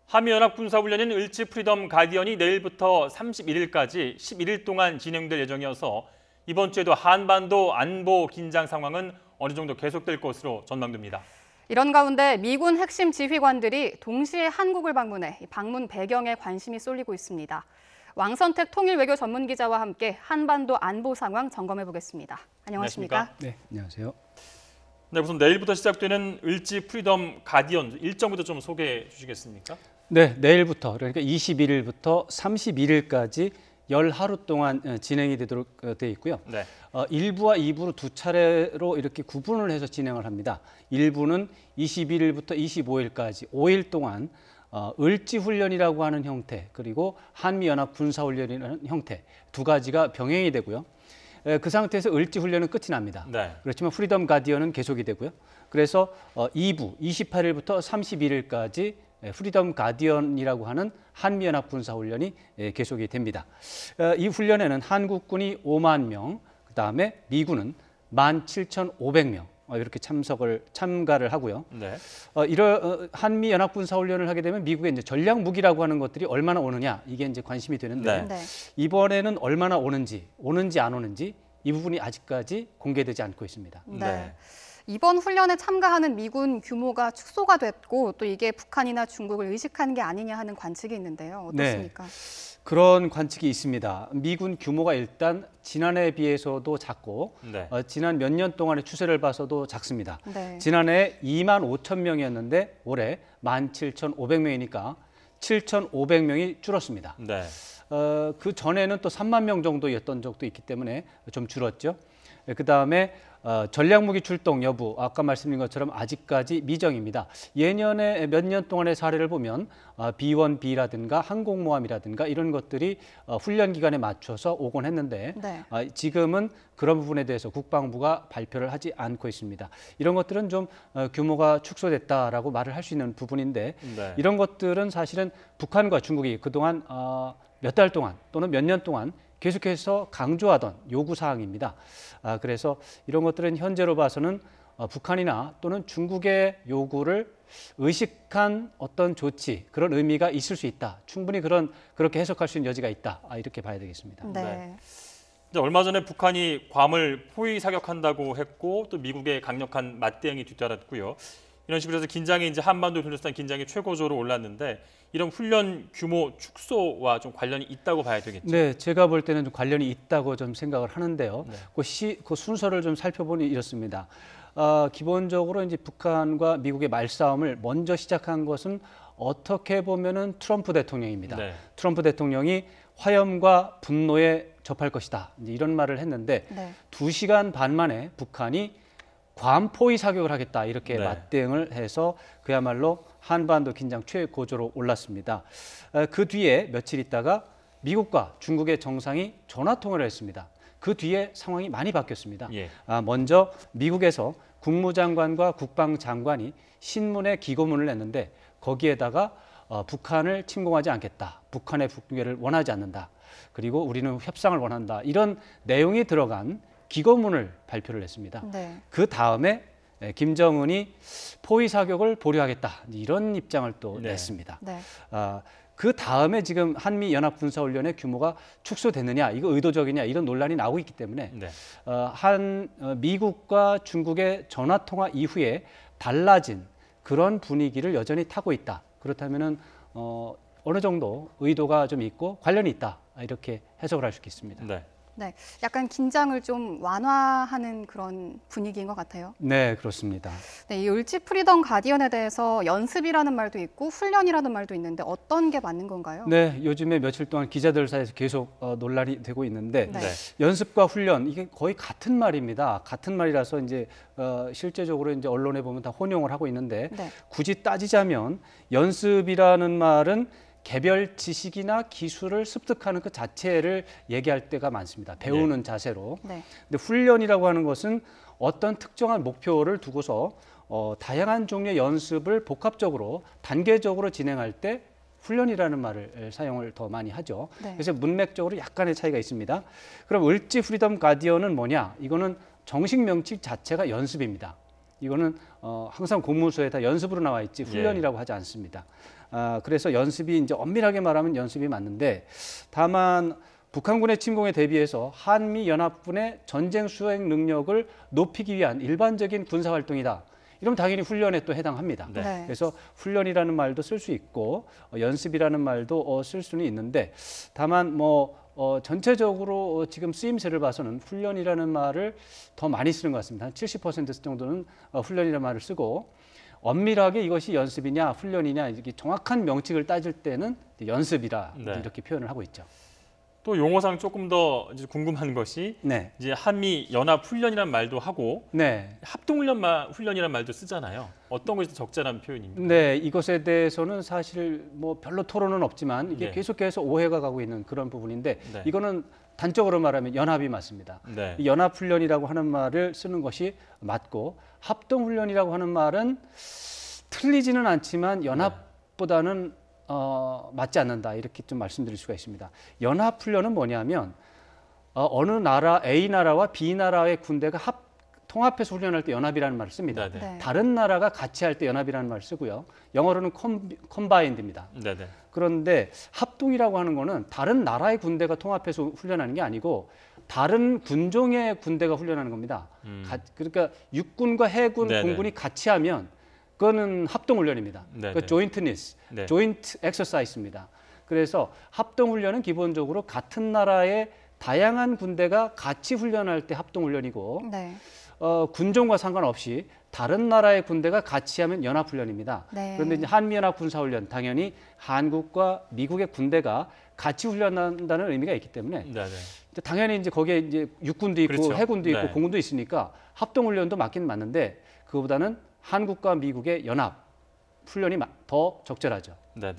한미연합군사훈련인 을지 프리덤 가디언이 내일부터 31일까지 11일 동안 진행될 예정이어서 이번 주에도 한반도 안보 긴장 상황은 어느 정도 계속될 것으로 전망됩니다. 이런 가운데 미군 핵심 지휘관들이 동시에 한국을 방문해 방문 배경에 관심이 쏠리고 있습니다. 왕선택 통일외교 전문기자와 함께 한반도 안보 상황 점검해 보겠습니다. 안녕하십니까? 네, 안녕하세요. 네, 우선 내일부터 시작되는 을지 프리덤 가디언 일정부터 좀 소개해 주시겠습니까? 네, 내일부터 그러니까 21일부터 31일까지 10하루 동안 진행이 되도록 돼 있고요. 네. 1부와 2부로 두 차례로 이렇게 구분을 해서 진행을 합니다. 1부는 21일부터 25일까지 5일 동안 을지훈련이라고 하는 형태, 그리고 한미연합 군사훈련이라는 형태 두 가지가 병행이 되고요. 그 상태에서 을지훈련은 끝이 납니다. 네. 그렇지만 프리덤 가디언은 계속이 되고요. 그래서 2부 28일부터 31일까지 프리덤 가디언이라고 하는 한미연합 군사훈련이 계속이 됩니다. 이 훈련에는 한국군이 5만 명, 그다음에 미군은 17,500명 이렇게 참가를 하고요. 네. 이런 한미 연합 군사 훈련을 하게 되면 미국의 이제 전략 무기라고 하는 것들이 얼마나 오느냐 이게 이제 관심이 되는데 네. 이번에는 얼마나 오는지 안 오는지 이 부분이 아직까지 공개되지 않고 있습니다. 네. 이번 훈련에 참가하는 미군 규모가 축소가 됐고 또 이게 북한이나 중국을 의식한 게 아니냐 하는 관측이 있는데요. 어떻습니까? 네. 그런 관측이 있습니다. 미군 규모가 일단 지난해에 비해서도 작고 네. 지난 몇 년 동안의 추세를 봐서도 작습니다. 네. 지난해 2만 5천 명이었는데 올해 17,500명이니까 7,500명이 줄었습니다. 네. 그 전에는 또 3만 명 정도였던 적도 있기 때문에 좀 줄었죠. 그다음에 전략무기 출동 여부, 아까 말씀드린 것처럼 아직까지 미정입니다. 예년에 몇 년 동안의 사례를 보면 B1B라든가 항공모함이라든가 이런 것들이 훈련 기간에 맞춰서 오곤 했는데 네. 지금은 그런 부분에 대해서 국방부가 발표를 하지 않고 있습니다. 이런 것들은 좀 규모가 축소됐다라고 말을 할 수 있는 부분인데 네. 이런 것들은 사실은 북한과 중국이 그동안 몇 달 동안 또는 몇 년 동안 계속해서 강조하던 요구 사항입니다. 그래서 이런 것들은 현재로 봐서는 북한이나 또는 중국의 요구를 의식한 어떤 조치, 그런 의미가 있을 수 있다. 충분히 그렇게 해석할 수 있는 여지가 있다. 이렇게 봐야 되겠습니다. 네. 이제 얼마 전에 북한이 괌을 포위 사격한다고 했고 또 미국의 강력한 맞대응이 뒤따랐고요. 이런 식으로 해서 긴장이 이제 한반도를 둘러싼 긴장이 최고조로 올랐는데 이런 훈련 규모 축소와 좀 관련이 있다고 봐야 되겠죠? 네, 제가 볼 때는 좀 관련이 있다고 좀 생각을 하는데요. 네. 그 순서를 좀 살펴보니 이렇습니다. 기본적으로 이제 북한과 미국의 말싸움을 먼저 시작한 것은 어떻게 보면은 트럼프 대통령입니다. 네. 트럼프 대통령이 화염과 분노에 접할 것이다. 이제 이런 말을 했는데 네. 2시간 반 만에 북한이 괌 포위 사격을 하겠다 이렇게 네. 맞대응을 해서 그야말로 한반도 긴장 최고조로 올랐습니다. 그 뒤에 며칠 있다가 미국과 중국의 정상이 전화 통화를 했습니다. 그 뒤에 상황이 많이 바뀌었습니다. 예. 먼저 미국에서 국무장관과 국방장관이 신문에 기고문을 냈는데 거기에다가 북한을 침공하지 않겠다. 북한의 붕괴를 원하지 않는다. 그리고 우리는 협상을 원한다. 이런 내용이 들어간 기고문을 발표를 했습니다. 네. 그 다음에 김정은이 포위 사격을 보류하겠다 이런 입장을 또 네. 냈습니다. 네. 그 다음에 지금 한미 연합 군사훈련의 규모가 축소됐느냐, 이거 의도적이냐 이런 논란이 나오고 있기 때문에 네. 미국과 중국의 전화 통화 이후에 달라진 그런 분위기를 여전히 타고 있다. 그렇다면은 어느 정도 의도가 좀 있고 관련이 있다 이렇게 해석을 할 수 있습니다. 네. 네. 약간 긴장을 좀 완화하는 그런 분위기인 것 같아요. 네, 그렇습니다. 네, 이 을지 프리덤 가디언에 대해서 연습이라는 말도 있고 훈련이라는 말도 있는데 어떤 게 맞는 건가요? 네, 요즘에 며칠 동안 기자들 사이에서 계속 논란이 되고 있는데 네. 연습과 훈련 이게 거의 같은 말입니다. 같은 말이라서 이제 실제적으로 이제 언론에 보면 다 혼용을 하고 있는데 네. 굳이 따지자면 연습이라는 말은 개별 지식이나 기술을 습득하는 그 자체를 얘기할 때가 많습니다. 배우는 자세로. 네. 근데 훈련이라고 하는 것은 어떤 특정한 목표를 두고서 다양한 종류의 연습을 복합적으로 단계적으로 진행할 때 훈련이라는 말을 사용을 더 많이 하죠. 네. 그래서 문맥적으로 약간의 차이가 있습니다. 그럼 을지 프리덤 가디언은 뭐냐? 이거는 정식 명칭 자체가 연습입니다. 이거는 항상 공문서에 다 연습으로 나와 있지 훈련이라고 하지 않습니다. 그래서 연습이 이제 엄밀하게 말하면 연습이 맞는데 다만 북한군의 침공에 대비해서 한미 연합군의 전쟁 수행 능력을 높이기 위한 일반적인 군사 활동이다. 이러면 당연히 훈련에 또 해당합니다. 네. 네. 그래서 훈련이라는 말도 쓸 수 있고 연습이라는 말도 쓸 수는 있는데 다만 전체적으로 지금 쓰임새를 봐서는 훈련이라는 말을 더 많이 쓰는 것 같습니다. 한 70% 정도는 훈련이라는 말을 쓰고 엄밀하게 이것이 연습이냐 훈련이냐 이렇게 정확한 명칭을 따질 때는 연습이라 네. 이렇게 표현을 하고 있죠. 또 용어상 조금 더 이제 궁금한 것이 네, 이제 한미 연합 훈련이라는 말도 하고 네, 합동 훈련이라는 말도 쓰잖아요. 어떤 것이 더 적절한 표현입니까? 네. 이것에 대해서는 사실 별로 토론은 없지만 이게 네. 계속해서 오해가 가고 있는 그런 부분인데 네. 이거는 단적으로 말하면 연합이 맞습니다. 네. 이 연합훈련이라고 하는 말을 쓰는 것이 맞고 합동훈련이라고 하는 말은 틀리지는 않지만 연합보다는 맞지 않는다 이렇게 좀 말씀드릴 수가 있습니다. 연합훈련은 뭐냐면 어느 나라 A 나라와 B 나라의 군대가 통합해서 훈련할 때 연합이라는 말을 씁니다. 네. 네. 다른 나라가 같이 할 때 연합이라는 말을 쓰고요. 영어로는 컴바인드입니다. 네. 네. 그런데 합동이라고 하는 거는 다른 나라의 군대가 통합해서 훈련하는 게 아니고 다른 군종의 군대가 훈련하는 겁니다. 그러니까 육군과 해군, 네네. 공군이 같이 하면 그거는 합동훈련입니다. 네네. 그 jointness, 네. joint exercise입니다. 그래서 합동훈련은 기본적으로 같은 나라의 다양한 군대가 같이 훈련할 때 합동훈련이고 네. 군종과 상관없이 다른 나라의 군대가 같이 하면 연합훈련입니다. 네. 그런데 이제 한미연합 군사훈련 당연히 한국과 미국의 군대가 같이 훈련한다는 의미가 있기 때문에 네. 네. 이제 당연히 이제 거기에 이제 육군도 있고 그렇죠. 해군도 있고 네. 공군도 있으니까 합동훈련도 맞긴 맞는데 그거보다는 한국과 미국의 연합 훈련이 더 적절하죠. 네.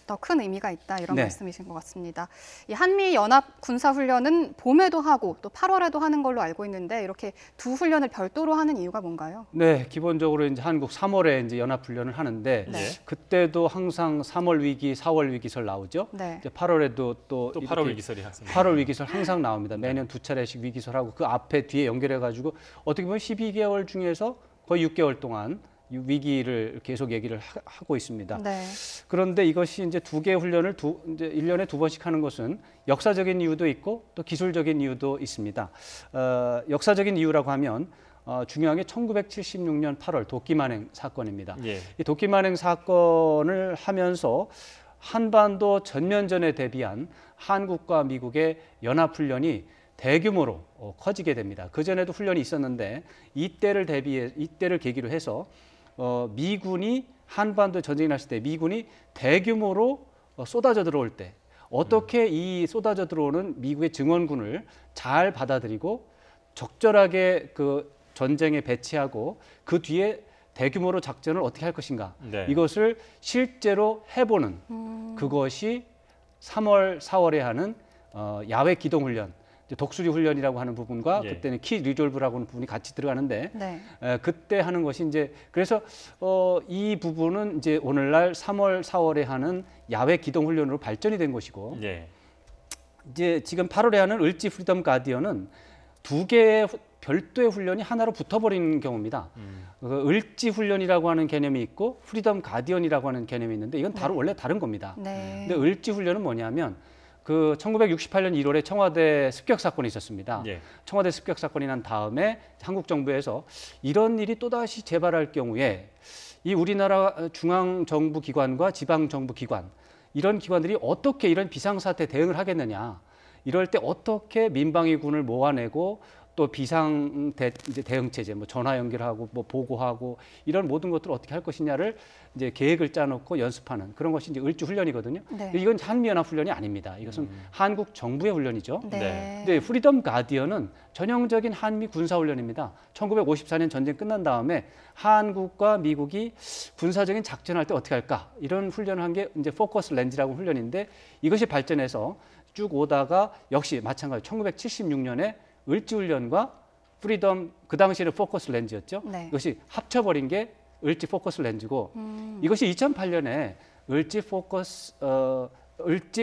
더 큰 의미가 있다 이런 네. 말씀이신 것 같습니다. 이 한미 연합 군사 훈련은 봄에도 하고 또 8월에도 하는 걸로 알고 있는데 이렇게 두 훈련을 별도로 하는 이유가 뭔가요? 네, 기본적으로 이제 한국 3월에 이제 연합훈련을 하는데 네. 그때도 항상 3월 위기, 4월 위기설 나오죠. 네. 이제 8월에도 또 이렇게 8월 위기설이 항상 8월 위기설 항상 나옵니다. 매년 두 차례씩 위기설하고 그 앞에 뒤에 연결해 가지고 어떻게 보면 12개월 중에서 거의 6개월 동안 이 위기를 계속 얘기를 하고 있습니다. 네. 그런데 이것이 이제 두 개의 훈련을 이제 1년에 두 번씩 하는 것은 역사적인 이유도 있고 또 기술적인 이유도 있습니다. 역사적인 이유라고 하면 중요한 게 1976년 8월 도끼만행 사건입니다. 예. 이 도끼만행 사건을 하면서 한반도 전면전에 대비한 한국과 미국의 연합훈련이 대규모로 커지게 됩니다. 그 전에도 훈련이 있었는데 이때를 계기로 해서 미군이 한반도 전쟁이 났을 때 미군이 대규모로 쏟아져 들어올 때 어떻게 이 쏟아져 들어오는 미국의 증원군을 잘 받아들이고 적절하게 그 전쟁에 배치하고 그 뒤에 대규모로 작전을 어떻게 할 것인가 네. 이것을 실제로 해보는 그것이 3월, 4월에 하는 야외 기동 훈련. 독수리 훈련이라고 하는 부분과 예. 그때는 키 리졸브라고 하는 부분이 같이 들어가는데 네. 그때 하는 것이 이제 그래서 이 부분은 이제 오늘날 3월, 4월에 하는 야외 기동 훈련으로 발전이 된 것이고 예. 이제 지금 8월에 하는 을지 프리덤 가디언은 두 개의 별도의 훈련이 하나로 붙어버리는 경우입니다. 그 을지 훈련이라고 하는 개념이 있고 프리덤 가디언이라고 하는 개념이 있는데 이건 원래 다른 겁니다. 네. 근데 을지 훈련은 뭐냐면 그 1968년 1월에 청와대 습격 사건이 있었습니다. 예. 청와대 습격 사건이 난 다음에 한국 정부에서 이런 일이 또다시 재발할 경우에 이 우리나라 중앙 정부 기관과 지방 정부 기관 이런 기관들이 어떻게 이런 비상사태 대응을 하겠느냐. 이럴 때 어떻게 민방위군을 모아내고 또 비상 대응 체제, 뭐 전화 연결하고 뭐 보고하고 이런 모든 것들을 어떻게 할 것이냐를 이제 계획을 짜놓고 연습하는 그런 것이 이제 을지 훈련이거든요. 네. 이건 한미연합 훈련이 아닙니다. 이것은 한국 정부의 훈련이죠. 네. 근데 프리덤 가디언은 전형적인 한미 군사 훈련입니다. 1954년 전쟁 끝난 다음에 한국과 미국이 군사적인 작전할 때 어떻게 할까 이런 훈련을 한 게 이제 포커스 렌즈라고 이것이 이것이 발전해서 쭉 오다가 역시 마찬가지 1976년에 을지훈련과 프리덤 그 당시에는 포커스 렌즈였죠. 네. 이것이 합쳐버린 게 을지 포커스 렌즈고 이것이 2008년에 을지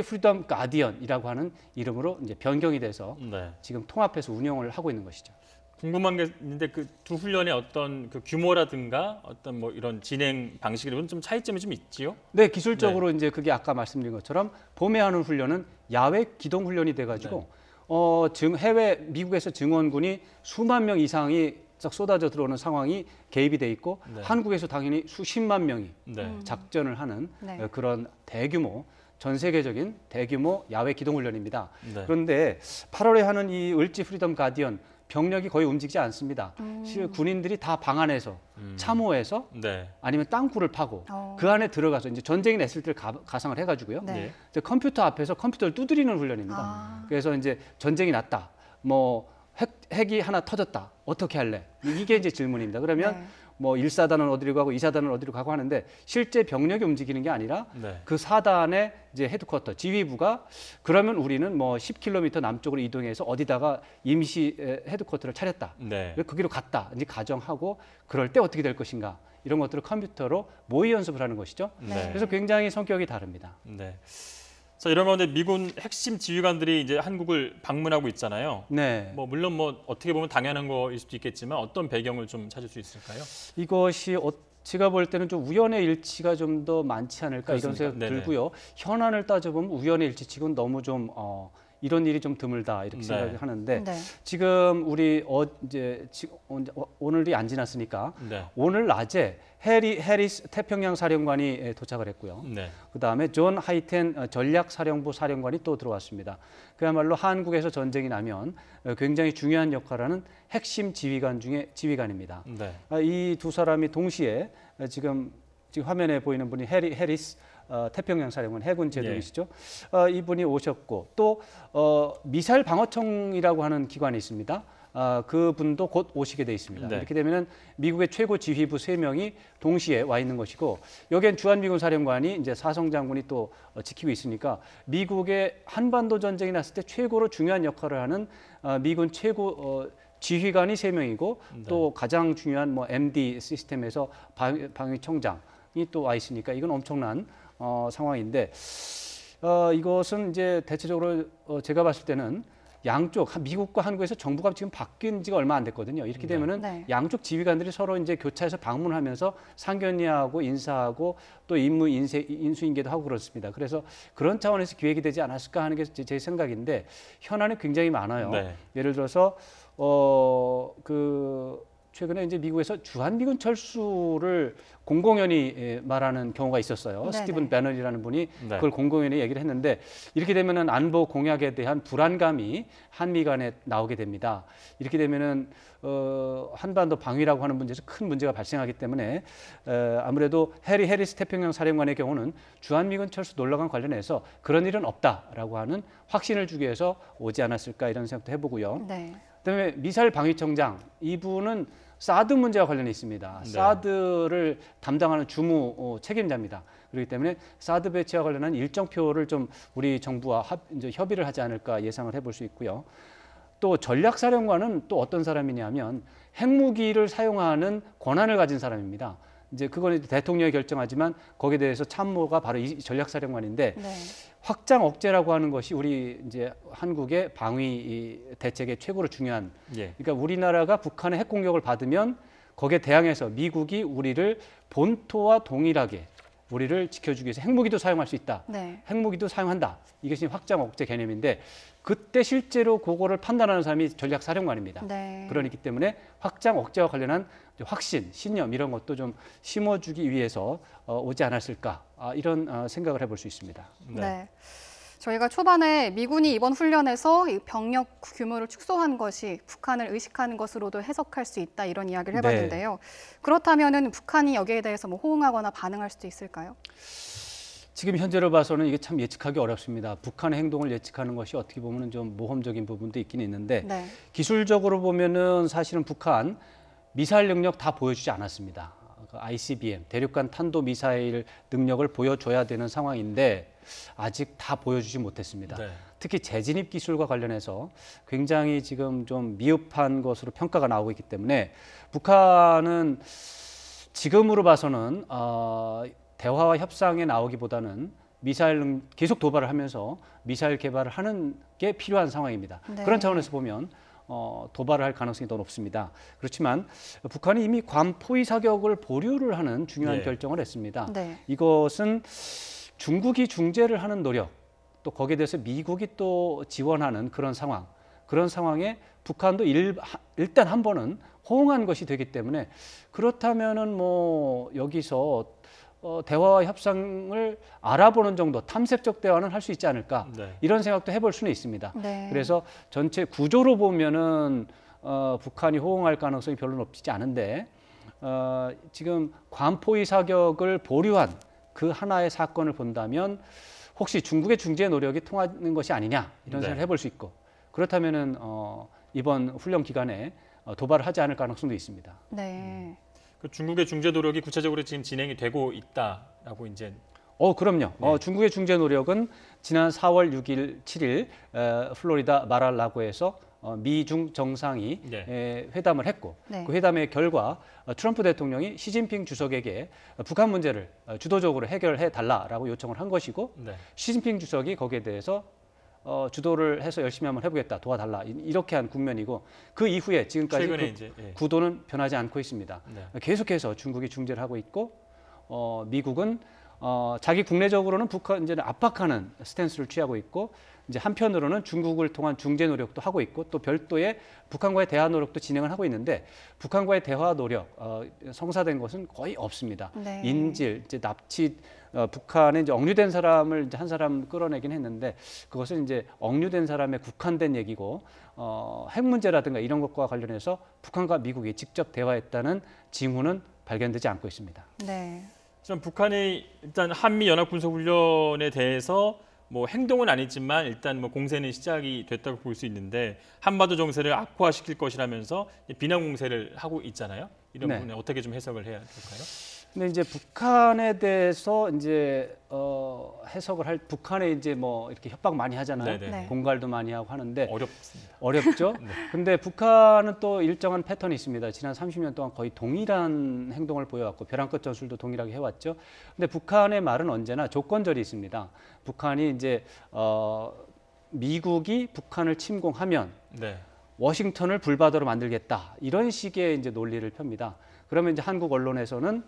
프리덤 가디언이라고 하는 이름으로 이제 변경이 돼서 네. 지금 통합해서 운영을 하고 있는 것이죠. 궁금한 게 있는데 그 두 훈련의 어떤 그 규모라든가 어떤 뭐 이런 진행 방식이라는 좀 차이점이 좀 있지요? 네, 기술적으로 이제 그게 아까 말씀드린 것처럼 봄에 하는 훈련은 야외 기동 훈련이 돼가지고 해외 미국에서 증원군이 수만 명 이상이 쫙 쏟아져 들어오는 상황이 개입이 돼 있고 네. 한국에서 당연히 수십만 명이 네. 작전을 하는 네. 그런 대규모 전 세계적인 대규모 야외 기동 훈련입니다. 네. 그런데 8월에 하는 이 을지 프리덤 가디언 병력이 거의 움직이지 않습니다. 군인들이 다 방 안에서 참호해서 네. 아니면 땅굴을 파고 그 안에 들어가서 이제 전쟁이 냈을 때를 가상을 해가지고요. 네. 이제 컴퓨터 앞에서 컴퓨터를 두드리는 훈련입니다. 그래서 이제 전쟁이 났다. 뭐 핵이 하나 터졌다. 어떻게 할래? 이게 이제 질문입니다. 그러면 네. 뭐 1사단은 어디로 가고 2사단은 어디로 가고 하는데 실제 병력이 움직이는 게 아니라 네. 그 사단의 이제 헤드쿼터 지휘부가 그러면 우리는 뭐 10km 남쪽으로 이동해서 어디다가 임시 헤드쿼터를 차렸다. 네. 거기로 갔다. 이제 가정하고 그럴 때 어떻게 될 것인가. 이런 것들을 컴퓨터로 모의 연습을 하는 것이죠. 네. 그래서 굉장히 성격이 다릅니다. 네. 자, 이런 가운데 미군 핵심 지휘관들이 이제 한국을 방문하고 있잖아요. 네. 뭐 물론 뭐 어떻게 보면 당연한 거일 수도 있겠지만 어떤 배경을 좀 찾을 수 있을까요? 이것이 제가 볼 때는 좀 우연의 일치가 좀 더 많지 않을까 이런 그렇습니까? 생각 네네. 들고요. 현안을 따져보면 우연의 일치치고는 너무 좀 이런 일이 좀 드물다 이렇게 네. 생각을 하는데 네. 지금 우리 오늘이 안 지났으니까 네. 오늘 낮에 해리스 태평양 사령관이 도착을 했고요. 네. 그다음에 존 하이텐 전략사령부 사령관이 또 들어왔습니다. 그야말로 한국에서 전쟁이 나면 굉장히 중요한 역할을 하는 핵심 지휘관 중에 지휘관입니다. 네. 이 두 사람이 동시에 지금 화면에 보이는 분이 해리스 태평양 사령관 해군 제독이시죠. 이분이 오셨고 또 미사일 방어청이라고 하는 기관이 있습니다. 그분도 곧 오시게 돼 있습니다. 네. 이렇게 되면은 미국의 최고 지휘부 3명이 동시에 와 있는 것이고 여기엔 주한미군 사령관이 이제 사성 장군이 또 지키고 있으니까 미국의 한반도 전쟁이 났을 때 최고로 중요한 역할을 하는 미군 최고 지휘관이 3명이고 또 가장 중요한 뭐 MD 시스템에서 방위청장이 또 와 있으니까 이건 엄청난 상황인데 이것은 이제 대체적으로 제가 봤을 때는 양쪽 미국과 한국에서 정부가 지금 바뀐 지가 얼마 안 됐거든요. 이렇게 되면은 네. 양쪽 지휘관들이 서로 이제 교차해서 방문하면서 상견례하고 인사하고 또 임무 인수인계도 하고 그렇습니다. 그래서 그런 차원에서 기획이 되지 않았을까 하는 게 제 생각인데 현안이 굉장히 많아요. 네. 예를 들어서 최근에 이제 미국에서 주한미군 철수를 공공연히 말하는 경우가 있었어요. 네네. 스티븐 배넌이라는 분이 네. 그걸 공공연히 얘기를 했는데 이렇게 되면은 안보 공약에 대한 불안감이 한미 간에 나오게 됩니다. 이렇게 되면은 한반도 방위라고 하는 문제에서 큰 문제가 발생하기 때문에 아무래도 해리스 태평양 사령관의 경우는 주한미군 철수 논란과 관련해서 그런 일은 없다라고 하는 확신을 주기 위해서 오지 않았을까 이런 생각도 해보고요. 네. 그다음에 미사일 방위청장 이분은 사드 문제와 관련해 있습니다. 네. 사드를 담당하는 주무 책임자입니다. 그렇기 때문에 사드 배치와 관련한 일정표를 좀 우리 정부와 이제 협의를 하지 않을까 예상을 해볼 수 있고요. 또 전략사령관은 또 어떤 사람이냐면 핵무기를 사용하는 권한을 가진 사람입니다. 이제 그거는 대통령이 결정하지만 거기에 대해서 참모가 바로 이 전략사령관인데 네. 확장 억제라고 하는 것이 우리 이제 한국의 방위 대책의 최고로 중요한. 예. 그러니까 우리나라가 북한의 핵 공격을 받으면 거기에 대항해서 미국이 우리를 본토와 동일하게 우리를 지켜주기 위해서 핵무기도 사용할 수 있다. 네. 핵무기도 사용한다. 이것이 확장 억제 개념인데 그때 실제로 그거를 판단하는 사람이 전략사령관입니다. 네. 그러기 때문에 확장 억제와 관련한 확신, 신념 이런 것도 좀 심어주기 위해서 오지 않았을까 이런 생각을 해볼 수 있습니다. 네. 저희가 초반에 미군이 이번 훈련에서 이 병력 규모를 축소한 것이 북한을 의식하는 것으로도 해석할 수 있다 이런 이야기를 해봤는데요. 그렇다면은 북한이 여기에 대해서 뭐 호응하거나 반응할 수도 있을까요? 지금 현재로 봐서는 이게 참 예측하기 어렵습니다. 북한의 행동을 예측하는 것이 어떻게 보면 좀 모험적인 부분도 있긴 있는데 네. 기술적으로 보면은 사실은 북한 미사일 능력 다 보여주지 않았습니다. ICBM 대륙간 탄도 미사일 능력을 보여줘야 되는 상황인데 아직 다 보여주지 못했습니다. 네. 특히 재진입 기술과 관련해서 굉장히 지금 좀 미흡한 것으로 평가가 나오고 있기 때문에 북한은 지금으로 봐서는 대화와 협상에 나오기보다는 미사일 계속 도발을 하면서 미사일 개발을 하는 게 필요한 상황입니다. 네. 그런 차원에서 보면 도발을 할 가능성이 더 높습니다. 그렇지만 북한이 이미 괌 포위 사격을 보류를 하는 중요한 네. 결정을 했습니다. 네. 이것은 중국이 중재를 하는 노력, 또 거기에 대해서 미국이 또 지원하는 그런 상황에 북한도 일단 한 번은 호응한 것이 되기 때문에 그렇다면은 뭐 여기서 대화와 협상을 알아보는 정도, 탐색적 대화는 할 수 있지 않을까 네. 이런 생각도 해볼 수는 있습니다. 네. 그래서 전체 구조로 보면은 북한이 호응할 가능성이 별로 높지 않은데 지금 괌 포위 사격을 보류한 그 하나의 사건을 본다면 혹시 중국의 중재 노력이 통하는 것이 아니냐 이런 네. 생각을 해볼 수 있고 그렇다면은 이번 훈련 기간에 도발을 하지 않을 가능성도 있습니다. 네. 그 중국의 중재 노력이 구체적으로 지금 진행이 되고 있다라고 이제 그럼요. 네. 중국의 중재 노력은 지난 4월 6일, 7일 플로리다 마랄라고에서 미중 정상이 네. 회담을 했고 네. 그 회담의 결과 트럼프 대통령이 시진핑 주석에게 북한 문제를 주도적으로 해결해 달라라고 요청을 한 것이고 네. 시진핑 주석이 거기에 대해서 주도를 해서 열심히 한번 해보겠다, 도와달라 이렇게 한 국면이고 그 이후에 지금까지 최근에 그 이제 구도는 변하지 않고 있습니다. 네. 계속해서 중국이 중재를 하고 있고 미국은 자기 국내적으로는 북한 이제는 압박하는 스탠스를 취하고 있고 이제 한편으로는 중국을 통한 중재 노력도 하고 있고 또 별도의 북한과의 대화 노력도 진행을 하고 있는데 북한과의 대화 노력 성사된 것은 거의 없습니다. 네. 인질, 이제 납치, 북한에 이제 억류된 사람을 이제 한 사람 끌어내긴 했는데 그것은 이제 억류된 사람의 국한된 얘기고 핵 문제라든가 이런 것과 관련해서 북한과 미국이 직접 대화했다는 징후는 발견되지 않고 있습니다. 네. 좀 북한이 일단 한미 연합 군사 훈련에 대해서 뭐 행동은 아니지만 일단 뭐 공세는 시작이 됐다고 볼 수 있는데 한반도 정세를 악화시킬 것이라면서 비난 공세를 하고 있잖아요. 이런 네. 부분에 어떻게 좀 해석을 해야 될까요? 근데 이제 북한에 대해서 이제 해석을 할 북한에 이제 뭐 이렇게 협박 많이 하잖아요. 네네. 네. 공갈도 많이 하고 하는데 어렵습니다. 어렵죠. 네. 근데 북한은 또 일정한 패턴이 있습니다. 지난 30년 동안 거의 동일한 행동을 보여왔고 벼랑 끝 전술도 동일하게 해왔죠. 근데 북한의 말은 언제나 조건절이 있습니다. 북한이 이제 미국이 북한을 침공하면 네. 워싱턴을 불바다로 만들겠다 이런 식의 이제 논리를 펴니다. 그러면 이제 한국 언론에서는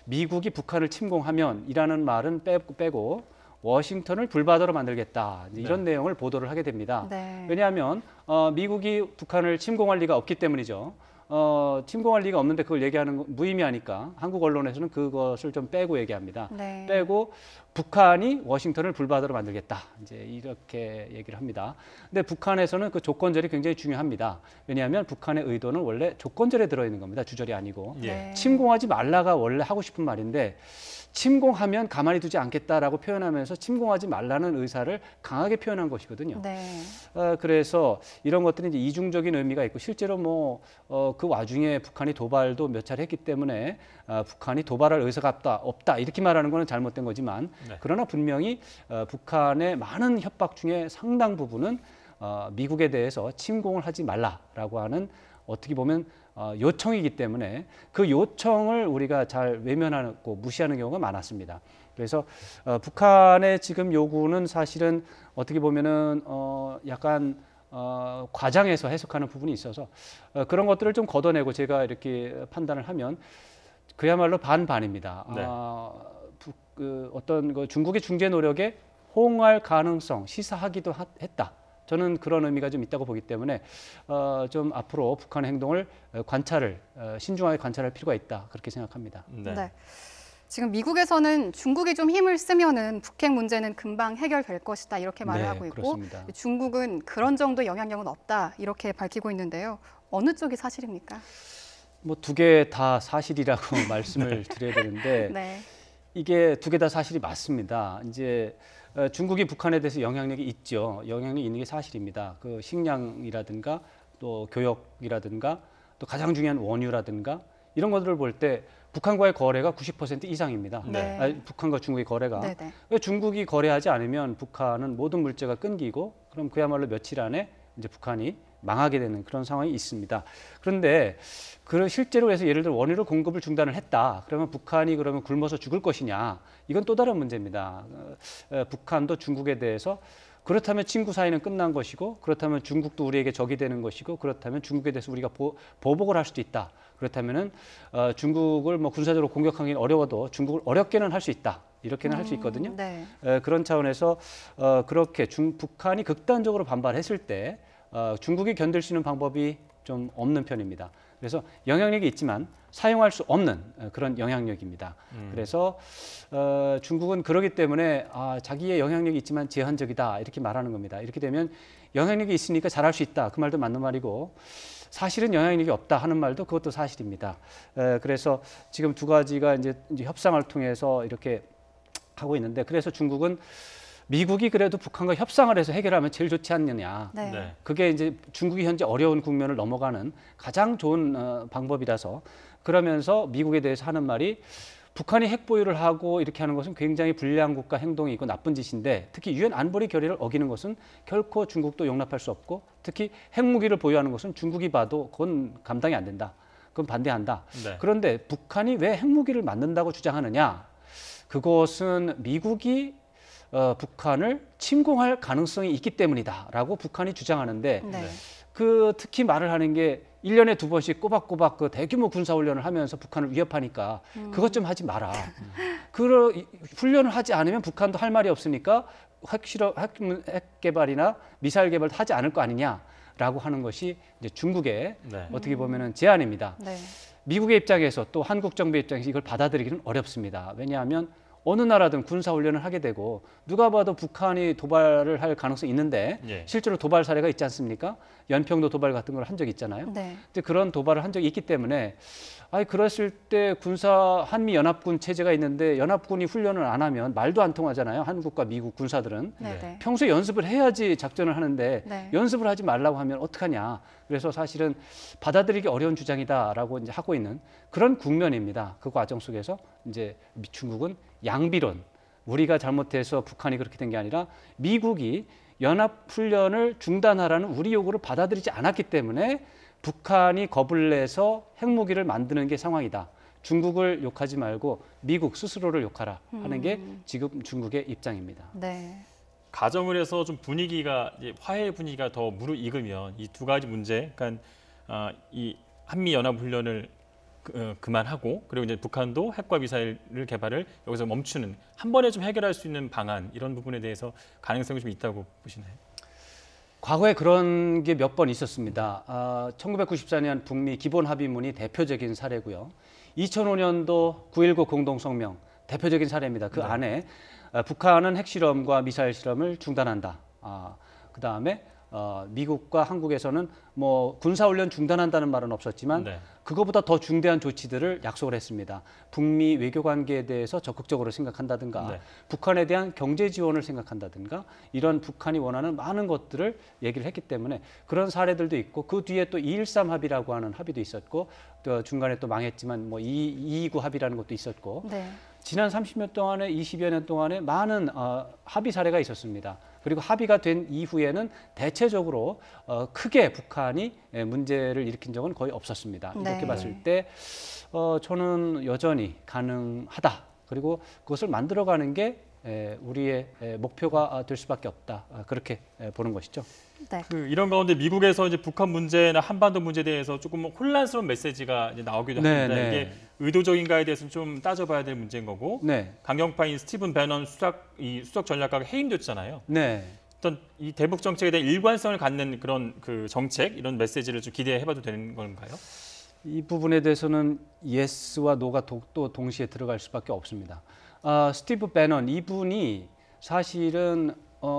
미국이 북한을 침공하면이라는 말은 빼고 워싱턴을 불바다로 만들겠다 이런 내용을 보도를 하게 됩니다. 네. 왜냐하면 미국이 북한을 침공할 리가 없기 때문이죠. 침공할 리가 없는데 그걸 얘기하는 건 무의미하니까 한국 언론에서는 그것을 좀 빼고 얘기합니다. 네. 빼고 북한이 워싱턴을 불바다로 만들겠다 이제 이렇게 얘기를 합니다. 근데 북한에서는 그 조건절이 굉장히 중요합니다. 왜냐하면 북한의 의도는 원래 조건절에 들어있는 겁니다. 주절이 아니고. 예. 네. 침공하지 말라가 원래 하고 싶은 말인데 침공하면 가만히 두지 않겠다라고 표현하면서 침공하지 말라는 의사를 강하게 표현한 것이거든요. 네. 그래서 이런 것들이 이제 이중적인 의미가 있고 실제로 뭐 그 와중에 북한이 도발도 몇 차례 했기 때문에 북한이 도발할 의사가 없다 이렇게 말하는 것은 잘못된 거지만 네. 그러나 분명히 북한의 많은 협박 중에 상당 부분은 미국에 대해서 침공을 하지 말라라고 하는 어떻게 보면 요청이기 때문에 그 요청을 우리가 잘 외면하고 무시하는 경우가 많았습니다. 그래서 북한의 지금 요구는 사실은 어떻게 보면은 약간 과장해서 해석하는 부분이 있어서 그런 것들을 좀 걷어내고 제가 이렇게 판단을 하면 그야말로 반반입니다. 네. 어떤 그 중국의 중재 노력에 호응할 가능성 시사하기도 했다. 저는 그런 의미가 좀 있다고 보기 때문에 좀 앞으로 북한의 행동을 신중하게 관찰할 필요가 있다 그렇게 생각합니다. 네. 네. 지금 미국에서는 중국이 좀 힘을 쓰면은 북핵 문제는 금방 해결될 것이다 이렇게 말을 네, 하고 있고 그렇습니다. 중국은 그런 정도 영향력은 없다 이렇게 밝히고 있는데요. 어느 쪽이 사실입니까? 뭐 두 개 다 사실이라고 말씀을 드려야 되는데 네. 이게 두 개 다 사실이 맞습니다. 이제 중국이 북한에 대해서 영향력이 있죠. 영향력이 있는 게 사실입니다. 그 식량이라든가 또 교역이라든가 또 가장 중요한 원유라든가 이런 것들을 볼 때 북한과의 거래가 90% 이상입니다. 네. 북한과 중국의 거래가. 네네. 중국이 거래하지 않으면 북한은 모든 물자가 끊기고 그럼 그야말로 며칠 안에 이제 북한이 망하게 되는 그런 상황이 있습니다. 그런데 실제로 해서 예를 들어 원유를 공급을 중단을 했다. 그러면 북한이 그러면 굶어서 죽을 것이냐? 이건 또 다른 문제입니다. 북한도 중국에 대해서 그렇다면 친구 사이는 끝난 것이고 그렇다면 중국도 우리에게 적이 되는 것이고 그렇다면 중국에 대해서 우리가 보복을 할 수도 있다. 그렇다면은 중국을 뭐 군사적으로 공격하기는 어려워도 중국을 어렵게는 할 수 있다. 이렇게는 할 수 있거든요. 네. 그런 차원에서 그렇게 북한이 극단적으로 반발했을 때 중국이 견딜 수 있는 방법이 좀 없는 편입니다. 그래서 영향력이 있지만 사용할 수 없는 그런 영향력입니다. 그래서 중국은 그러기 때문에 자기의 영향력이 있지만 제한적이다 이렇게 말하는 겁니다. 이렇게 되면 영향력이 있으니까 잘할 수 있다 그 말도 맞는 말이고 사실은 영향력이 없다 하는 말도 그것도 사실입니다. 그래서 지금 두 가지가 이제 협상을 통해서 이렇게 하고 있는데 그래서 중국은 미국이 그래도 북한과 협상을 해서 해결하면 제일 좋지 않느냐. 네. 네. 그게 이제 중국이 현재 어려운 국면을 넘어가는 가장 좋은 방법이라서 그러면서 미국에 대해서 하는 말이 북한이 핵 보유를 하고 이렇게 하는 것은 굉장히 불량 국가 행동이고 나쁜 짓인데 특히 유엔 안보리 결의를 어기는 것은 결코 중국도 용납할 수 없고 특히 핵무기를 보유하는 것은 중국이 봐도 그건 감당이 안 된다. 그건 반대한다. 네. 그런데 북한이 왜 핵무기를 만든다고 주장하느냐? 그것은 미국이 북한을 침공할 가능성이 있기 때문이다라고 북한이 주장하는데 네. 그 특히 말을 하는 게 1년에 2번씩 꼬박꼬박 그 대규모 군사 훈련을 하면서 북한을 위협하니까 그것 좀 하지 마라. 훈련을 하지 않으면 북한도 할 말이 없으니까 핵 개발이나 미사일 개발도 하지 않을 거 아니냐라고 하는 것이 이제 중국의 네. 어떻게 보면은 제안입니다. 네. 미국의 입장에서 또 한국 정부의 입장에서 이걸 받아들이기는 어렵습니다. 왜냐하면 어느 나라든 군사훈련을 하게 되고 누가 봐도 북한이 도발을 할 가능성이 있는데 예. 실제로 도발 사례가 있지 않습니까? 연평도 도발 같은 걸 한 적이 있잖아요. 네. 근데 그런 도발을 한 적이 있기 때문에 그랬을 때 한미 연합군 체제가 있는데 연합군이 훈련을 안 하면 말도 안 통하잖아요. 한국과 미국 군사들은. 네. 네. 네. 평소에 연습을 해야지 작전을 하는데 네. 연습을 하지 말라고 하면 어떡하냐. 그래서 사실은 받아들이기 어려운 주장이다라고 이제 하고 있는 그런 국면입니다. 그 과정 속에서 이제 중국은 양비론, 우리가 잘못해서 북한이 그렇게 된 게 아니라 미국이 연합훈련을 중단하라는 우리 요구를 받아들이지 않았기 때문에 북한이 겁을 내서 핵무기를 만드는 게 상황이다. 중국을 욕하지 말고 미국 스스로를 욕하라 하는 게 지금 중국의 입장입니다. 네. 가정을 해서 좀 분위기가 이제 화해 분위기가 더 무르익으면 이 두 가지 문제, 그러니까 이 한미 연합 훈련을 그만하고 그리고 이제 북한도 핵과 미사일을 개발을 여기서 멈추는 한 번에 좀 해결할 수 있는 방안 이런 부분에 대해서 가능성이 좀 있다고 보시나요? 과거에 그런 게 몇 번 있었습니다. 1994년 북미 기본 합의문이 대표적인 사례고요. 2005년도 9.19 공동성명 대표적인 사례입니다. 그 네. 안에 북한은 핵실험과 미사일 실험을 중단한다. 그다음에 미국과 한국에서는 뭐 군사훈련 중단한다는 말은 없었지만 네. 그거보다 더 중대한 조치들을 약속을 했습니다. 북미 외교관계에 대해서 적극적으로 생각한다든가 네. 북한에 대한 경제 지원을 생각한다든가 이런 북한이 원하는 많은 것들을 얘기를 했기 때문에 그런 사례들도 있고 그 뒤에 또 2.13 합의라고 하는 합의도 있었고 또 중간에 또 망했지만 뭐 229 합의라는 것도 있었고 네. 지난 30년 동안에 20여 년 동안에 많은 합의 사례가 있었습니다. 그리고 합의가 된 이후에는 대체적으로 크게 북한이 문제를 일으킨 적은 거의 없었습니다. 네. 이렇게 봤을 때 저는 여전히 가능하다. 그리고 그것을 만들어가는 게 우리의 목표가 될 수밖에 없다. 그렇게 보는 것이죠. 네. 이런 가운데 미국에서 이제 북한 문제나 한반도 문제에 대해서 조금 혼란스러운 메시지가 이제 나오기도 네, 합니다. 네. 이게 의도적인가에 대해서는 좀 따져봐야 될 문제인 거고 네, 강경파인 스티븐 배넌 수석 전략가가 해임됐잖아요. 네. 어떤 이 대북 정책에 대한 일관성을 갖는 그런 그 정책 이런 메시지를 좀 기대해봐도 되는 건가요? 이 부분에 대해서는 예스와 노가 또 동시에 들어갈 수밖에 없습니다. 스티브 배넌 이분이 사실은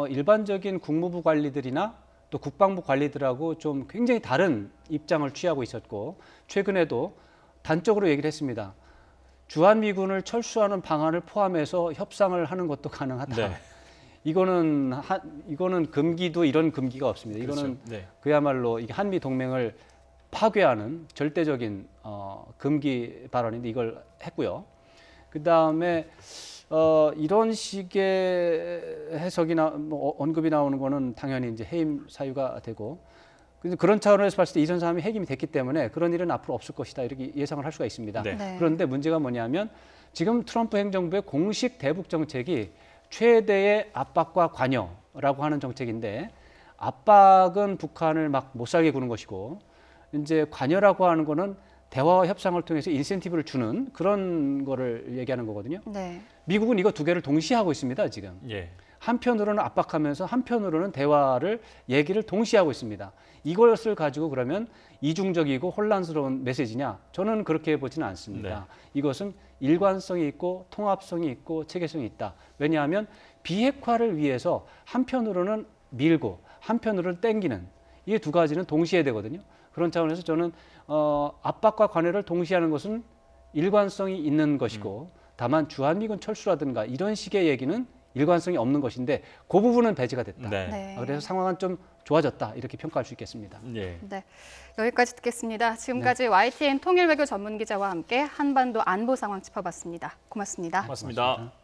일반적인 국무부 관리들이나 또 국방부 관리들하고 좀 굉장히 다른 입장을 취하고 있었고 최근에도 단적으로 얘기를 했습니다. 주한미군을 철수하는 방안을 포함해서 협상을 하는 것도 가능하다. 네. 이거는 금기도 이런 금기가 없습니다. 이거는 그렇죠. 네. 그야말로 이게 한미 동맹을 파괴하는 절대적인 금기 발언인데 이걸 했고요. 그 다음에 이런 식의 해석이나 뭐 언급이 나오는 거는 당연히 이제 해임 사유가 되고 그런 차원에서 봤을 때 이 전 사람이 해임이 됐기 때문에 그런 일은 앞으로 없을 것이다 이렇게 예상을 할 수가 있습니다. 네. 네. 그런데 문제가 뭐냐면 지금 트럼프 행정부의 공식 대북 정책이 최대의 압박과 관여 관여라고 하는 정책인데 압박은 북한을 막 못 살게 구는 것이고 이제 관여라고 하는 거는 대화와 협상을 통해서 인센티브를 주는 그런 거를 얘기하는 거거든요. 네. 미국은 이거 두 개를 동시에 하고 있습니다, 지금. 예. 한편으로는 압박하면서 한편으로는 대화를 얘기를 동시에 하고 있습니다. 이것을 가지고 그러면 이중적이고 혼란스러운 메시지냐? 저는 그렇게 보지는 않습니다. 이것은 일관성이 있고 통합성이 있고 체계성이 있다. 왜냐하면 비핵화를 위해서 한편으로는 밀고 한편으로는 땡기는 이 두 가지는 동시에 되거든요. 그런 차원에서 저는 압박과 관여를 동시에 하는 것은 일관성이 있는 것이고 다만 주한미군 철수라든가 이런 식의 얘기는 일관성이 없는 것인데 그 부분은 배제가 됐다. 네. 네. 그래서 상황은 좀 좋아졌다 이렇게 평가할 수 있겠습니다. 예. 네, 여기까지 듣겠습니다. 지금까지 YTN 통일외교 전문기자와 함께 한반도 안보 상황 짚어봤습니다. 고맙습니다. 고맙습니다.